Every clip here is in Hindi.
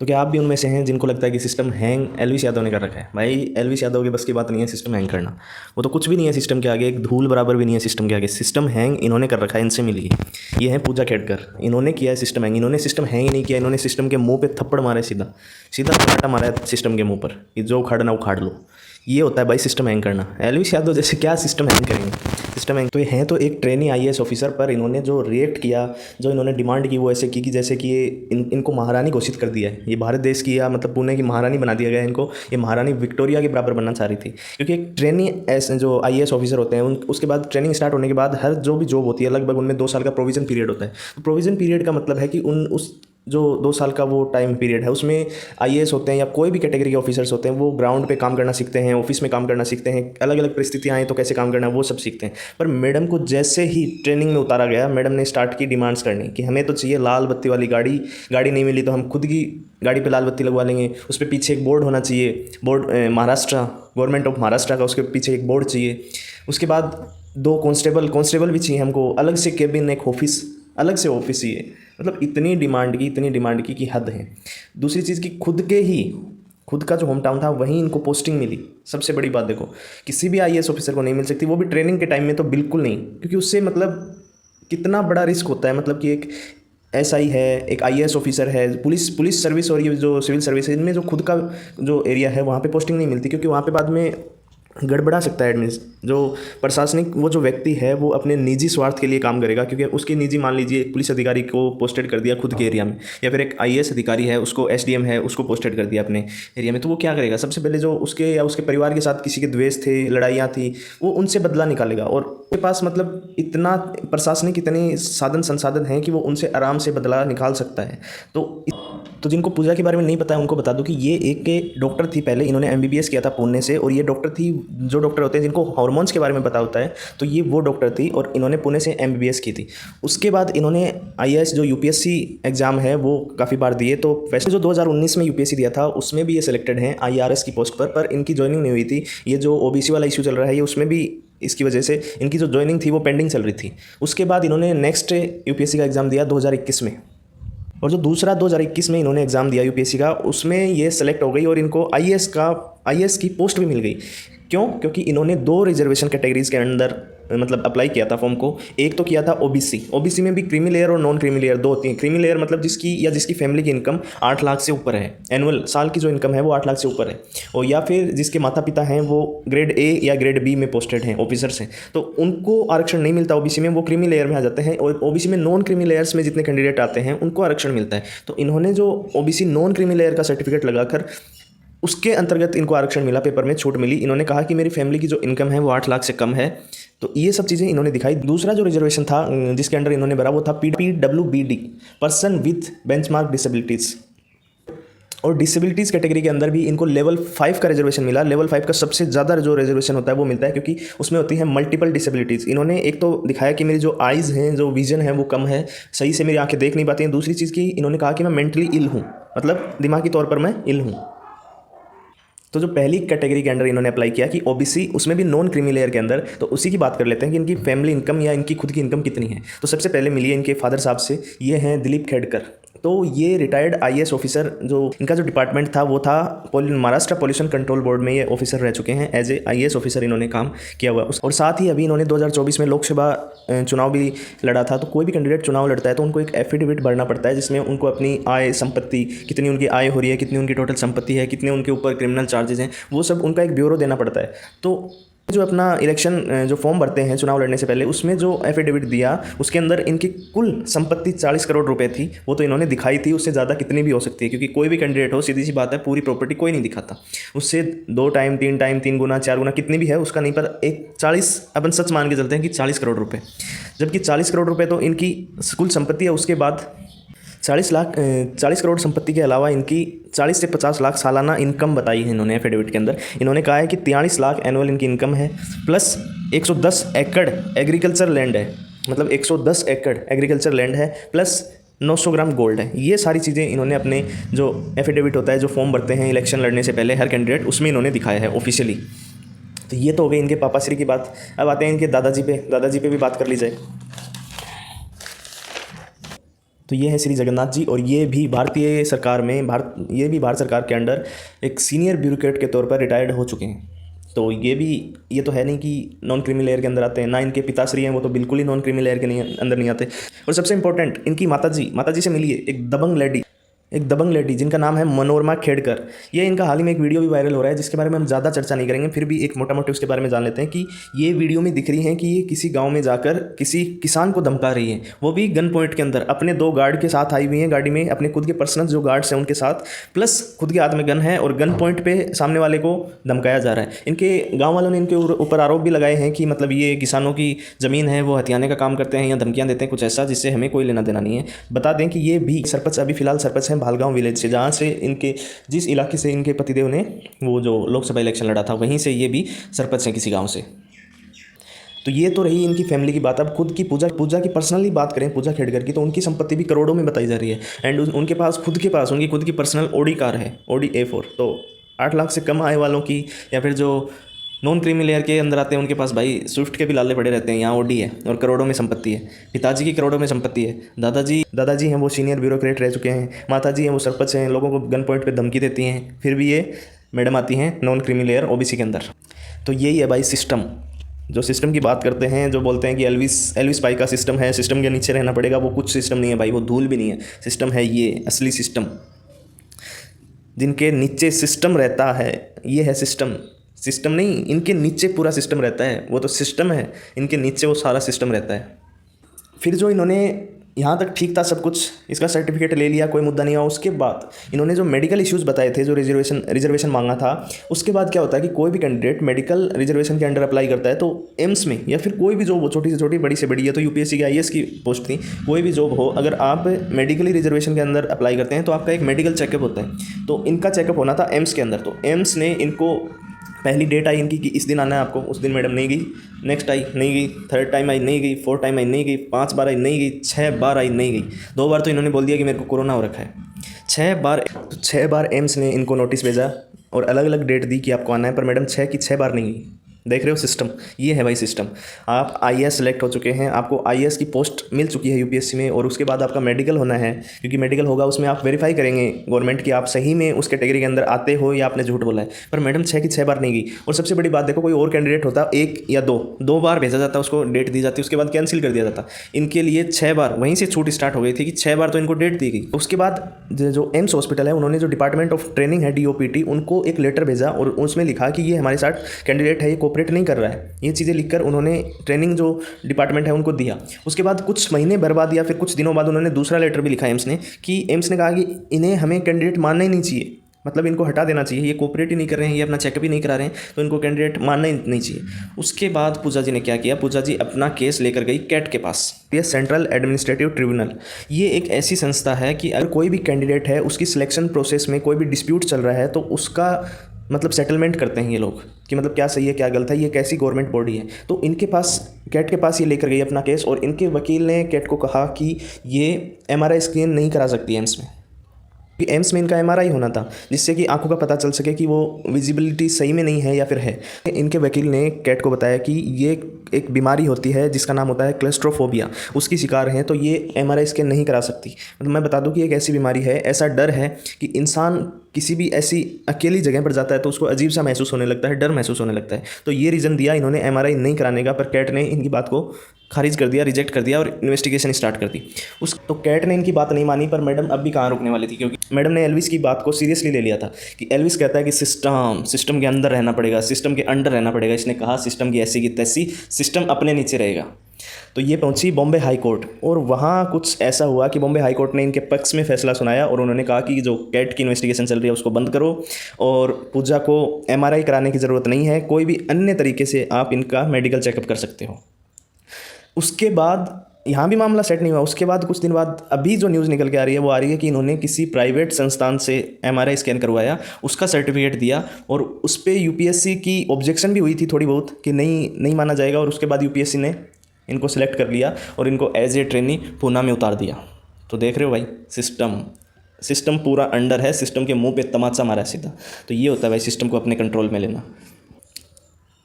तो क्या आप भी उनमें से हैं जिनको लगता है कि सिस्टम हैंग एलविश यादव ने कर रखा है? भाई एलविश यादव की बस की बात नहीं है सिस्टम हैंग करना। वो तो कुछ भी नहीं है सिस्टम के आगे, एक धूल बराबर भी नहीं है सिस्टम के आगे। सिस्टम हैंग इन्होंने कर रखा है, इनसे मिली है। ये है पूजा खेड़कर, इन्होंने किया है सिस्टम हैंग। इन्होंने सिस्टम हैंग ही नहीं किया, इन्होंने सिस्टम के मुंह पे थप्पड़ मारा है, सीधा सीधा पटाटा मारा है सिस्टम के मुंह पर कि जो उखाड़ना उखाड़ लो। ये होता है भाई सिस्टम हैंग करना। एलविश यादव जैसे क्या सिस्टम हैंग करेंगे? सिस्टम हैंग तो ये हैं तो एक ट्रेनी आईएएस ऑफिसर पर इन्होंने जो रिएक्ट किया, जो इन्होंने डिमांड की, वो ऐसे की कि जैसे कि ये इनको महारानी घोषित कर दिया है। ये भारत देश की, या मतलब पुणे की महारानी बना दिया गया है इनको। ये महारानी विक्टोरिया के बराबर बनना चाह रही थी, क्योंकि एक ट्रेनी ऐसे जो आईएएस ऑफिसर होते हैं उसके बाद ट्रेनिंग स्टार्ट होने के बाद हर जो भी जॉब होती है लगभग उनमें 2 साल का प्रोविजन पीरियड होता है। तो प्रोविजन पीरियड का मतलब है कि उस जो 2 साल का वो टाइम पीरियड है उसमें आईएएस होते हैं या कोई भी कैटेगरी के ऑफिसर्स होते हैं, वो ग्राउंड पे काम करना सीखते हैं, ऑफिस में काम करना सीखते हैं, अलग अलग परिस्थितियाँ आएँ तो कैसे काम करना है वो सब सीखते हैं। पर मैडम को जैसे ही ट्रेनिंग में उतारा गया, मैडम ने स्टार्ट की डिमांड्स करनी कि हमें तो चाहिए लाल बत्ती वाली गाड़ी। गाड़ी नहीं मिली तो हम खुद की गाड़ी पर लाल बत्ती लगवा लेंगे। उस पर पीछे एक बोर्ड होना चाहिए, board Maharashtra, government of Maharashtra का, उसके पीछे एक बोर्ड चाहिए। उसके बाद 2 कांस्टेबल भी चाहिए हमको, अलग से केबिन, एक ऑफिस, अलग से ऑफिस चाहिए। मतलब इतनी डिमांड की कि हद है। दूसरी चीज़ कि खुद का जो होम टाउन था वहीं इनको पोस्टिंग मिली। सबसे बड़ी बात देखो, किसी भी आईएएस ऑफिसर को नहीं मिल सकती, वो भी ट्रेनिंग के टाइम में तो बिल्कुल नहीं, क्योंकि उससे मतलब कितना बड़ा रिस्क होता है। मतलब कि एक एसआई है, एक आईएएस ऑफिसर है, पुलिस सर्विस और ये जो सिविल सर्विस है, इनमें जो खुद का जो एरिया है वहाँ पे पोस्टिंग नहीं मिलती, क्योंकि वहाँ पे बाद में गड़बड़ा सकता है जो प्रशासनिक वो जो व्यक्ति है वो अपने निजी स्वार्थ के लिए काम करेगा, क्योंकि उसके निजी, मान लीजिए एक पुलिस अधिकारी को पोस्टेड कर दिया खुद के एरिया में, या फिर एक आईएएस अधिकारी है उसको, एसडीएम है उसको पोस्टेड कर दिया अपने एरिया में, तो वो क्या करेगा? सबसे पहले जो उसके या उसके परिवार के साथ किसी के द्वेष थे, लड़ाइयाँ थी, वो उनसे बदला निकालेगा। और उसके पास मतलब इतना प्रशासनिक इतने साधन संसाधन हैं कि वो उनसे आराम से बदला निकाल सकता है। तो जिनको पूजा के बारे में नहीं पता है उनको बता दूं कि ये एक डॉक्टर थी पहले, इन्होंने एमबीबीएस किया था पुणे से, और ये डॉक्टर थी, जो डॉक्टर होते हैं जिनको हार्मोन्स के बारे में पता होता है, तो ये वो डॉक्टर थी और इन्होंने पुणे से एमबीबीएस की थी। उसके बाद इन्होंने आईएएस जो यूपीएससी एग्जाम है वो काफ़ी बार दिए। तो वैसे जो 2019 में यूपीएससी दिया था उसमें भी ये सिलेक्टेड हैं आईआरएस की पोस्ट पर इनकी ज्वाइनिंग नहीं हुई थी। ये जो ओबीसी वाला इशू चल रहा है ये उसमें भी इसकी वजह से इनकी जो ज्वाइनिंग थी वो पेंडिंग चल रही थी। उसके बाद इन्होंने नेक्स्ट यूपीएससी का एग्ज़ाम दिया 2021 में, और जो दूसरा 2021 में इन्होंने एग्ज़ाम दिया यूपीएससी का, उसमें ये सेलेक्ट हो गई और इनको आईएएस की पोस्ट भी मिल गई। क्यों? क्योंकि इन्होंने 2 रिजर्वेशन कैटेगरीज के अंदर मतलब अप्लाई किया था फॉर्म को। एक तो किया था ओबीसी में भी क्रीमी लेयर और नॉन क्रीमी लेयर 2 होती हैं। क्रीमी लेयर मतलब जिसकी फैमिली की इनकम 8 लाख से ऊपर है, एनुअल साल की जो इनकम है वो 8 लाख से ऊपर है, और या फिर जिसके माता पिता हैं वो ग्रेड ए या ग्रेड बी में पोस्टेड हैं, ऑफिसर्स हैं, तो उनको आरक्षण नहीं मिलता ओबीसी में, वो क्रीमी लेयर में आ जाते हैं। और ओबीसी में नॉन क्रीमी लेयर्स में जितने कैंडिडेट आते हैं उनको आरक्षण मिलता है। तो इन्होंने जो ओबीसी नॉन क्रीमी लेयर का सर्टिफिकेट लगाकर उसके अंतर्गत इनको आरक्षण मिला, पेपर में छूट मिली। इन्होंने कहा कि मेरी फैमिली की जो इनकम है वो 8 लाख से कम है, तो ये सब चीज़ें इन्होंने दिखाई। दूसरा जो रिजर्वेशन था जिसके अंडर इन्होंने भरा वो था PWBD, person with benchmark disabilities, और डिसेबिलिटीज़ कैटेगरी के अंदर भी इनको लेवल 5 का रिजर्वेशन मिला। लेवल 5 का सबसे ज़्यादा जो रिजर्वेशन होता है वो मिलता है, क्योंकि उसमें होती है मल्टीपल डिसेबिलिटीज़। इन्होंने एक तो दिखाया कि मेरी जो आइज़ हैं, जो विजन है वो कम है, सही से मेरी आंखें देख नहीं पाती हैं। दूसरी चीज़ की इन्होंने कहा कि मैं मेंटली इल हूँ, मतलब दिमागी तौर पर मैं इल हूँ। तो जो पहली कैटेगरी के अंडर इन्होंने अप्लाई किया कि ओबीसी, उसमें भी नॉन क्रीमी लेयर के अंदर, तो उसी की बात कर लेते हैं कि इनकी फैमिली इनकम या इनकी खुद की इनकम कितनी है। तो सबसे पहले मिली है इनके फादर साहब से, ये हैं दिलीप खेड़कर। तो ये रिटायर्ड आईएएस ऑफिसर, जो इनका जो डिपार्टमेंट था वो था महाराष्ट्र पॉल्यूशन कंट्रोल बोर्ड में ये ऑफिसर रह चुके हैं। एज ए आईएएस ऑफिसर इन्होंने काम किया हुआ। और साथ ही अभी इन्होंने 2024 में लोकसभा चुनाव भी लड़ा था। तो कोई भी कैंडिडेट चुनाव लड़ता है तो उनको एक एफिडेविट भरना पड़ता है, जिसमें उनको अपनी आय, संपत्ति, कितनी उनकी आय हो रही है, कितनी उनकी टोटल संपत्ति है, कितने उनके ऊपर क्रिमिनल चार्जेस हैं, वो सब उनका एक ब्यूरो देना पड़ता है। तो जो अपना इलेक्शन जो फॉर्म भरते हैं चुनाव लड़ने से पहले, उसमें जो एफिडेविट दिया उसके अंदर इनकी कुल संपत्ति 40 करोड़ रुपए थी। वो तो इन्होंने दिखाई थी, उससे ज़्यादा कितनी भी हो सकती है, क्योंकि कोई भी कैंडिडेट हो, सीधी सी बात है, पूरी प्रॉपर्टी कोई नहीं दिखाता। उससे 2 टाइम 3 टाइम 3 गुना 4 गुना कितनी भी है उसका नहीं, पर एक 40 अपन सच मान के चलते हैं कि 40 करोड़ रुपये, जबकि 40 करोड़ रुपये तो इनकी कुल संपत्ति है। उसके बाद 40 करोड़ संपत्ति के अलावा इनकी 40 से 50 लाख सालाना इनकम बताई है इन्होंने एफिडेविट के अंदर। इन्होंने कहा है कि 43 लाख एनुअल इनकी इनकम है, प्लस 110 एकड़ एग्रीकल्चर लैंड है, मतलब 110 एकड़ एग्रीकल्चर लैंड है, प्लस 900 ग्राम गोल्ड है। ये सारी चीज़ें इन्होंने अपने जो एफिडेविट होता है, जो फॉर्म भरते हैं इलेक्शन लड़ने से पहले हर कैंडिडेट, उसमें इन्होंने दिखाया है ऑफिशियली। तो ये तो हो गई इनके पापा श्री की बात। अब आते हैं इनके दादाजी पे भी बात कर ली जाए। तो ये है श्री जगन्नाथ जी, और ये भी भारतीय सरकार में ये भी भारत सरकार के अंडर एक सीनियर ब्यूरोक्रेट के तौर पर रिटायर्ड हो चुके हैं। तो ये तो है नहीं कि नॉन क्रीमी लेयर के अंदर आते हैं, ना इनके पिताश्री हैं, वो तो बिल्कुल ही नॉन क्रीमी लेयर के अंदर नहीं आते। और सबसे इंपॉर्टेंट, इनकी माताजी से मिलिए, एक दबंग लेडी जिनका नाम है मनोरमा खेड़कर। ये इनका हाल ही में एक वीडियो भी वायरल हो रहा है, जिसके बारे में हम ज़्यादा चर्चा नहीं करेंगे, फिर भी एक मोटा मोटी उसके बारे में जान लेते हैं कि ये वीडियो में दिख रही हैं कि ये किसी गांव में जाकर किसी किसान को धमका रही हैं, वो भी गन पॉइंट के अंदर। अपने 2 गार्ड के साथ आई हुई हैं गाड़ी में, अपने खुद के पर्सनल जो गार्ड्स हैं उनके साथ, प्लस खुद के हाथ में गन है, और गन पॉइंट पे सामने वाले को धमकाया जा रहा है। इनके गाँव वालों ने इनके ऊपर आरोप भी लगाए हैं कि मतलब ये किसानों की ज़मीन है, वो हथियाने का काम करते हैं या धमकियाँ देते हैं, कुछ ऐसा जिससे हमें कोई लेना देना नहीं है। बता दें कि ये भी सरपंच, अभी फिलहाल सरपंच हैं भालगांव विलेज से, जहाँ से जिस इलाके से इनके पतिदेव ने वो जो लोकसभा इलेक्शन लड़ा था, वहीं से ये भी सरपंच हैं किसी गांव से। तो ये तो रही इनकी फैमिली की बात। अब खुद की पूजा की पर्सनली बात करें, पूजा खेड़कर की, तो उनकी संपत्ति भी करोड़ों में बताई जा रही है। एंड उनके पास उनकी खुद की पर्सनल ऑडी कार है, ऑडी A4। तो 8 लाख से कम आय वालों की, या फिर जो नॉन क्रीमी लेयर के अंदर आते हैं, उनके पास भाई स्विफ्ट के भी लाले पड़े रहते हैं। यहाँ ऑडी है और करोड़ों में संपत्ति है। पिताजी की करोड़ों में संपत्ति है। दादाजी हैं वो सीनियर ब्यूरोक्रेट रह चुके हैं। माताजी हैं वो सरपंच हैं, लोगों को गन पॉइंट पे धमकी देती हैं। फिर भी ये मैडम आती हैं नॉन क्रीमी लेयर OBC के अंदर। तो यही है भाई सिस्टम। जो सिस्टम की बात करते हैं, जो बोलते हैं कि एल्विस पाई का सिस्टम है, सिस्टम के नीचे रहना पड़ेगा, वो कुछ सिस्टम नहीं है भाई, वो धूल भी नहीं है। सिस्टम है ये असली सिस्टम, जिनके नीचे सिस्टम रहता है। ये है सिस्टम नहीं, इनके नीचे पूरा सिस्टम रहता है। वो तो सिस्टम है, इनके नीचे वो सारा सिस्टम रहता है। फिर जो इन्होंने यहाँ तक ठीक था सब कुछ, इसका सर्टिफिकेट ले लिया, कोई मुद्दा नहीं हुआ। उसके बाद इन्होंने जो मेडिकल इश्यूज़ बताए थे, जो रिजर्वेशन मांगा था, उसके बाद क्या होता है कि कोई भी कैंडिडेट मेडिकल रिजर्वेशन के अंडर अप्लाई करता है, तो एम्स में या फिर कोई भी जॉब हो, छोटी से छोटी, बड़ी से बड़ी है, तो UPSC की IAS की पोस्ट थी, कोई भी जॉब हो, अगर आप मेडिकली रिजर्वेशन के अंदर अप्लाई करते हैं तो आपका एक मेडिकल चेकअप होता है। तो इनका चेकअप होना था एम्स के अंदर। तो एम्स ने इनको पहली डेट आई इनकी कि इस दिन आना है आपको, उस दिन मैडम नहीं गई। नेक्स्ट आई नहीं गई, 3rd टाइम आई नहीं गई, 4th टाइम आई नहीं गई, 5 बार आई नहीं गई, 6 बार आई नहीं गई। 2 बार तो इन्होंने बोल दिया कि मेरे को कोरोना हो रखा है। 6 बार एम्स ने इनको नोटिस भेजा और अलग अलग डेट दी कि आपको आना है, पर मैडम 6 की 6 बार नहीं गई। देख रहे हो सिस्टम, ये है भाई सिस्टम। आप IAS सेलेक्ट हो चुके हैं, आपको IAS की पोस्ट मिल चुकी है UPSC में, और उसके बाद आपका मेडिकल होना है, क्योंकि मेडिकल होगा, उसमें आप वेरीफाई करेंगे गवर्नमेंट कि आप सही में उस कैटेगरी के अंदर आते हो या आपने झूठ बोला है। पर मैडम 6 की 6 बार नहीं गई। और सबसे बड़ी बात देखो, कोई और कैंडिडेट होता 1 या 2 बार भेजा जाता, उसको डेट दी जाती, उसके बाद कैंसिल कर दिया जाता। इनके लिए 6 बार, वहीं से छूट स्टार्ट हो गई थी कि 6 बार तो इनको डेट दी गई। उसके बाद जो एम्स हॉस्पिटल है, उन्होंने जो डिपार्टमेंट ऑफ ट्रेनिंग है DOPT, उनको एक लेटर भेजा और उसमें लिखा कि ये हमारे साथ कैंडिडेट है, ये कोऑपरेट नहीं कर रहा है। ये चीज़ें लिखकर उन्होंने ट्रेनिंग जो डिपार्टमेंट है उनको दिया। उसके बाद कुछ महीने बर्बाद या फिर कुछ दिनों बाद उन्होंने दूसरा लेटर भी लिखा एम्स ने, कि एम्स ने कहा कि इन्हें हमें कैंडिडेट मानना ही नहीं चाहिए, मतलब इनको हटा देना चाहिए, ये कोऑपरेट ही नहीं कर रहे हैं, ये अपना चेकअप ही नहीं करा रहे हैं, तो इनको कैंडिडेट मानना ही नहीं चाहिए। उसके बाद पूजा जी ने क्या किया, पूजा जी अपना केस लेकर गई कैट के पास। ये सेंट्रल एडमिनिस्ट्रेटिव ट्रिब्यूनल, ये एक ऐसी संस्था है कि अगर कोई भी कैंडिडेट है, उसकी सिलेक्शन प्रोसेस में कोई भी डिस्प्यूट चल रहा है, तो उसका मतलब सेटलमेंट करते हैं ये लोग, कि मतलब क्या सही है क्या गलत है। ये एक ऐसी गवर्नमेंट बॉडी है। तो इनके पास, कैट के पास ये लेकर गई अपना केस, और इनके वकील ने कैट को कहा कि ये MRI स्कैन नहीं करा सकती एम्स में, कि एम्स में इनका MRI होना था, जिससे कि आंखों का पता चल सके कि वो विजिबिलिटी सही में नहीं है या फिर है। इनके वकील ने कैट को बताया कि ये एक बीमारी होती है जिसका नाम होता है क्लेस्ट्रोफोबिया, उसकी शिकार है, तो ये MRI स्कैन नहीं करा सकती। मतलब मैं बता दूं कि एक ऐसी बीमारी है, ऐसा डर है कि इंसान किसी भी ऐसी अकेली जगह पर जाता है तो उसको अजीब सा महसूस होने लगता है, डर महसूस होने लगता है। तो ये रीज़न दिया इन्होंने MRI नहीं कराने का, पर कैट ने इनकी बात को खारिज कर दिया, रिजेक्ट कर दिया और इन्वेस्टिगेशन स्टार्ट कर दी। तो कैट ने इनकी बात नहीं मानी, पर मैडम अब भी कहाँ रुकने वाली थी, क्योंकि मैडम ने एल्विस की बात को सीरियसली ले लिया था कि एल्विस कहता है कि सिस्टम के अंदर रहना पड़ेगा, सिस्टम के अंडर रहना पड़ेगा। इसने कहा सिस्टम की ऐसी की तैसी, सिस्टम अपने नीचे रहेगा। तो ये पहुंची बॉम्बे हाई कोर्ट, और वहाँ कुछ ऐसा हुआ कि बॉम्बे हाई कोर्ट ने इनके पक्ष में फैसला सुनाया, और उन्होंने कहा कि जो कैट की इन्वेस्टिगेशन चल रही है उसको बंद करो, और पूजा को MRI कराने की ज़रूरत नहीं है, कोई भी अन्य तरीके से आप इनका मेडिकल चेकअप कर सकते हो। उसके बाद यहाँ भी मामला सेट नहीं हुआ। उसके बाद कुछ दिन बाद अभी जो न्यूज़ निकल के आ रही है वो आ रही है कि इन्होंने किसी प्राइवेट संस्थान से MRI स्कैन करवाया, उसका सर्टिफिकेट दिया, और उस पर UPSC की ऑब्जेक्शन भी हुई थी थोड़ी बहुत कि नहीं माना जाएगा, और उसके बाद UPSC ने इनको सेलेक्ट कर लिया और इनको एज ए ट्रेनी पूना में उतार दिया। तो देख रहे हो भाई, सिस्टम पूरा अंडर है, सिस्टम के मुंह पे तमाचा मारा है सीधा। तो ये होता है भाई सिस्टम को अपने कंट्रोल में लेना।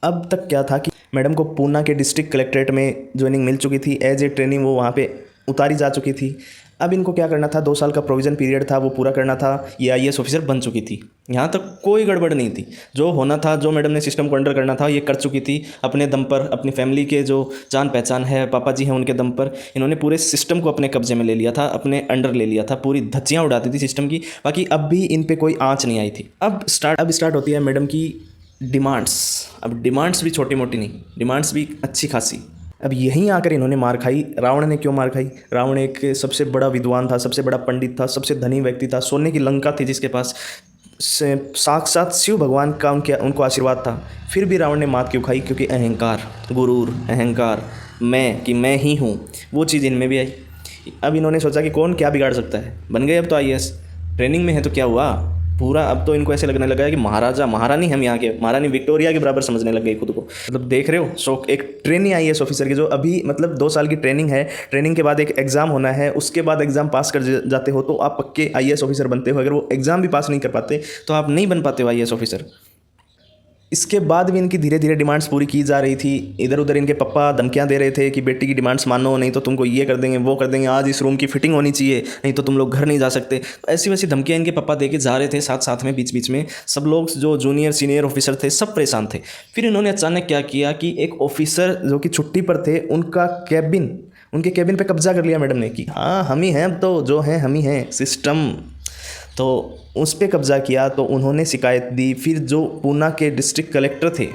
अब तक क्या था कि मैडम को पूना के डिस्ट्रिक्ट कलेक्ट्रेट में ज्वाइनिंग मिल चुकी थी, एज ए ट्रेनिंग वो वहाँ पे उतारी जा चुकी थी। अब इनको क्या करना था, 2 साल का प्रोविज़न पीरियड था वो पूरा करना था। ये आईएएस ऑफिसर बन चुकी थी, यहाँ तक कोई गड़बड़ नहीं थी। जो होना था, जो मैडम ने सिस्टम को अंडर करना था ये कर चुकी थी अपने दम पर। अपनी फैमिली के जो जान पहचान है, पापा जी हैं, उनके दम पर इन्होंने पूरे सिस्टम को अपने कब्जे में ले लिया था, अपने अंडर ले लिया था, पूरी धज्जियाँ उड़ाती थी सिस्टम की। बाकी अब भी इन पर कोई आँच नहीं आई थी। अब स्टार्ट होती है मैडम की डिमांड्स। अब डिमांड्स भी छोटी मोटी नहीं, डिमांड्स भी अच्छी खासी। अब यहीं आकर इन्होंने मार खाई। रावण ने क्यों मार खाई? रावण एक सबसे बड़ा विद्वान था, सबसे बड़ा पंडित था, सबसे धनी व्यक्ति था, सोने की लंका थी जिसके पास, साक्षात शिव भगवान का उनको आशीर्वाद था। फिर भी रावण ने मात क्यों खाई? क्योंकि अहंकार, गुरूर, अहंकार, मैं मैं ही हूँ, वो चीज़ इनमें भी आई। अब इन्होंने सोचा कि कौन क्या बिगाड़ सकता है, बन गए अब तो आईएएस। ट्रेनिंग में है तो क्या हुआ पूरा, अब तो इनको ऐसे लगने लगा है कि महाराजा महारानी हम यहाँ के, महारानी विक्टोरिया के बराबर समझने लग गई खुद को। मतलब देख रहे हो, सो एक ट्रेनी आईएएस ऑफिसर की जो अभी मतलब 2 साल की ट्रेनिंग है, ट्रेनिंग के बाद एक एग्ज़ाम होना है, उसके बाद एग्ज़ाम पास कर जाते हो तो आप पक्के आईएएस ऑफिसर बनते हो। अगर वो एग्ज़ाम भी पास नहीं कर पाते तो आप नहीं बन पाते हो आईएएस ऑफिसर। इसके बाद भी इनकी धीरे धीरे डिमांड्स पूरी की जा रही थी। इधर उधर इनके पापा धमकियां दे रहे थे कि बेटी की डिमांड्स मानो, नहीं तो तुमको ये कर देंगे, वो कर देंगे, आज इस रूम की फिटिंग होनी चाहिए, नहीं तो तुम लोग घर नहीं जा सकते। तो ऐसी वैसी धमकियां इनके पापा दे के जा रहे थे। साथ साथ में बीच बीच में सब लोग जो जूनियर सीनियर ऑफिसर थे सब परेशान थे। फिर इन्होंने अचानक क्या किया कि एक ऑफिसर जो कि छुट्टी पर थे उनके कैबिन पे कब्जा कर लिया मैडम ने कि हाँ हम ही हैं, अब तो जो हैं हम ही हैं सिस्टम। तो उस पर कब्ज़ा किया तो उन्होंने शिकायत दी। फिर जो पूना के डिस्ट्रिक्ट कलेक्टर थे,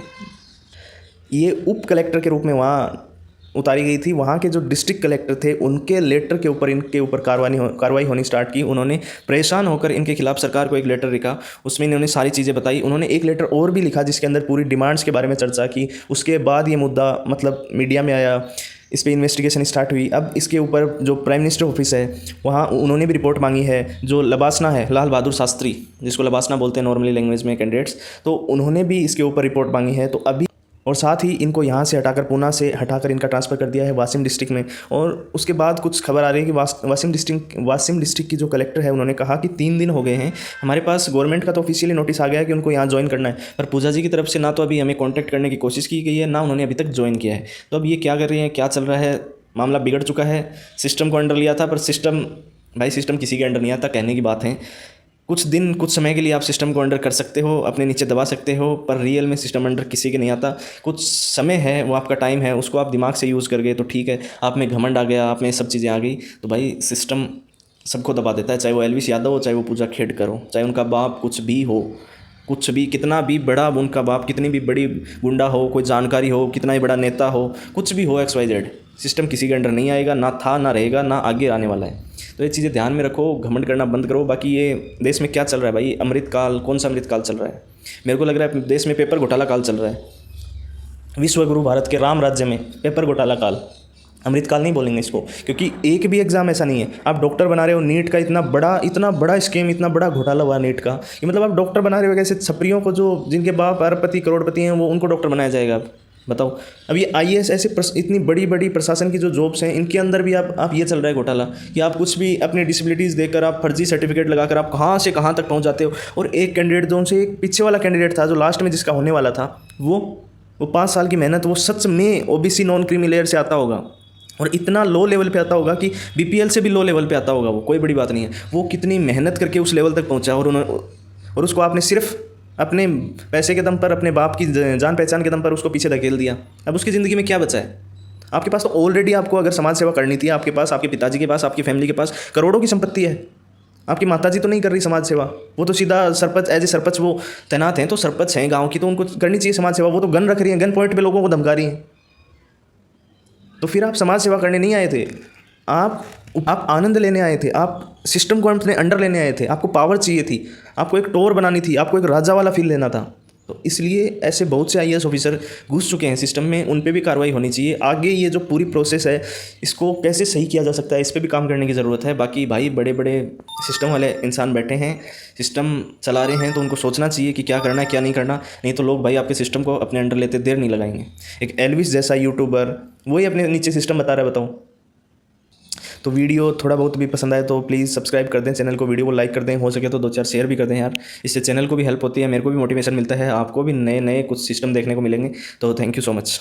ये उप कलेक्टर के रूप में वहाँ उतारी गई थी। वहाँ के जो डिस्ट्रिक्ट कलेक्टर थे उनके लेटर के ऊपर इनके ऊपर कार्रवाई होनी स्टार्ट की। उन्होंने परेशान होकर इनके खिलाफ सरकार को एक लेटर लिखा, उसमें इन्होंने सारी चीज़ें बताई। उन्होंने एक लेटर और भी लिखा जिसके अंदर पूरी डिमांड्स के बारे में चर्चा की। उसके बाद ये मुद्दा मतलब मीडिया में आया, इस पर इन्वेस्टिगेशन स्टार्ट हुई। अब इसके ऊपर जो प्राइम मिनिस्टर ऑफिस है वहाँ उन्होंने भी रिपोर्ट मांगी है। जो लबासना है, लाल बहादुर शास्त्री, जिसको लबासना बोलते हैं नॉर्मली लैंग्वेज में कैंडिडेट्स, तो उन्होंने भी इसके ऊपर रिपोर्ट मांगी है। तो अभी और साथ ही इनको यहाँ से हटाकर, पूना से हटाकर इनका ट्रांसफ़र कर दिया है वासिम डिस्ट्रिक्ट में। और उसके बाद कुछ खबर आ रही है कि वासिम डिस्ट्रिक्ट की जो कलेक्टर है उन्होंने कहा कि 3 दिन हो गए हैं, हमारे पास गवर्नमेंट का तो ऑफिशियली नोटिस आ गया है कि उनको यहाँ ज्वाइन करना है, पर पूजा जी की तरफ से ना तो अभी हमें कॉन्टैक्ट करने की कोशिश की गई है, ना उन्होंने अभी तक ज्वाइन किया है। तो अब ये क्या कर रही हैं, क्या चल रहा है, मामला बिगड़ चुका है। सिस्टम को अंडर लिया था, पर सिस्टम किसी के अंडर नहीं आता, कहने की बात है। कुछ दिन कुछ समय के लिए आप सिस्टम को अंडर कर सकते हो, अपने नीचे दबा सकते हो, पर रियल में सिस्टम अंडर किसी के नहीं आता। कुछ समय है, वो आपका टाइम है, उसको आप दिमाग से यूज़ कर गए तो ठीक है। आप में घमंड आ गया, आप में सब चीज़ें आ गई तो भाई सिस्टम सबको दबा देता है। चाहे वो एलविस यादव हो, चाहे वो पूजा खेड़कर हो, चाहे उनका बाप कुछ भी हो, कुछ भी, कितना भी बड़ा उनका बाप, कितनी भी बड़ी गुंडा हो, कोई जानकारी हो, कितना ही बड़ा नेता हो, कुछ भी हो, XYZ, सिस्टम किसी के अंडर नहीं आएगा, ना था, ना रहेगा, ना आगे आने वाला है। तो ये चीज़ें ध्यान में रखो, घमंड करना बंद करो। बाकी ये देश में क्या चल रहा है भाई, अमृतकाल, कौन सा अमृतकाल चल रहा है? मेरे को लग रहा है देश में पेपर घोटाला काल चल रहा है। विश्वगुरु भारत के राम राज्य में पेपर घोटाला काल, अमृतकाल नहीं बोलेंगे इसको, क्योंकि एक भी एग्ज़ाम ऐसा नहीं है। आप डॉक्टर बना रहे हो, नीट का इतना बड़ा स्कीम, इतना बड़ा घोटाला हुआ नीट का, कि मतलब आप डॉक्टर बना रहे हो कैसे? छपरियों को, जो जिनके बाप अरबपति करोड़पति हैं, वो उनको डॉक्टर बनाया जाएगा? आप बताओ। अब ये आईएएस ऐसे इतनी बड़ी बड़ी प्रशासन की जो जॉब्स हैं, इनके अंदर भी आप ये चल रहा है घोटाला कि आप कुछ भी अपनी डिसेबिलिटीज़ देकर, आप फर्जी सर्टिफिकेट लगाकर आप कहाँ से कहाँ तक पहुँच जाते हो। और एक कैंडिडेट, जो उनसे एक पीछे वाला कैंडिडेट था, जो लास्ट में जिसका होने वाला था, वो 5 साल की मेहनत, वो सच में ओबीसी नॉन क्रीमी लेयर से आता होगा और इतना लो लेवल पे आता होगा कि बीपीएल से भी लो लेवल पे आता होगा। वो कोई बड़ी बात नहीं है। वो कितनी मेहनत करके उस लेवल तक पहुंचा, और उसको आपने सिर्फ अपने पैसे के दम पर, अपने बाप की जान पहचान के दम पर उसको पीछे धकेल दिया। अब उसकी ज़िंदगी में क्या बचा है? आपके पास तो ऑलरेडी, आपको अगर समाज सेवा करनी थी, आपके पास, आपके पिताजी के पास, आपकी फैमिली के पास करोड़ों की संपत्ति है। आपकी माताजी तो नहीं कर रही समाज सेवा, वो तो सीधा सरपंच, एज ए सरपंच वो तैनात हैं, तो सरपंच हैं गाँव की, तो उनको करनी चाहिए समाज सेवा। वो तो गन रख रही हैं, गन पॉइंट पर लोगों को धमका रही हैं। तो फिर आप समाज सेवा करने नहीं आए थे, आप आनंद लेने आए थे, आप सिस्टम को अपने अंडर लेने आए थे। आपको पावर चाहिए थी, आपको एक टोर बनानी थी, आपको एक राजा वाला फील लेना था। तो इसलिए ऐसे बहुत से आईएएस ऑफिसर घुस चुके हैं सिस्टम में, उन पे भी कार्रवाई होनी चाहिए। आगे ये जो पूरी प्रोसेस है, इसको कैसे सही किया जा सकता है, इस पे भी काम करने की ज़रूरत है। बाकी भाई बड़े बड़े सिस्टम वाले इंसान बैठे हैं, सिस्टम चला रहे हैं, तो उनको सोचना चाहिए कि क्या करना है, क्या नहीं करना। नहीं तो लोग भाई आपके सिस्टम को अपने अंडर लेते देर नहीं लगाएंगे। एक एल्विस जैसा यूट्यूबर, वही अपने नीचे सिस्टम बता रहा है, बताओ। तो वीडियो थोड़ा बहुत भी पसंद आए तो प्लीज़ सब्सक्राइब कर दें चैनल को, वीडियो को लाइक कर दें, हो सके तो 2-4 शेयर भी कर दें यार। इससे चैनल को भी हेल्प होती है, मेरे को भी मोटिवेशन मिलता है, आपको भी नए नए कुछ सिस्टम देखने को मिलेंगे। तो थैंक यू सो मच।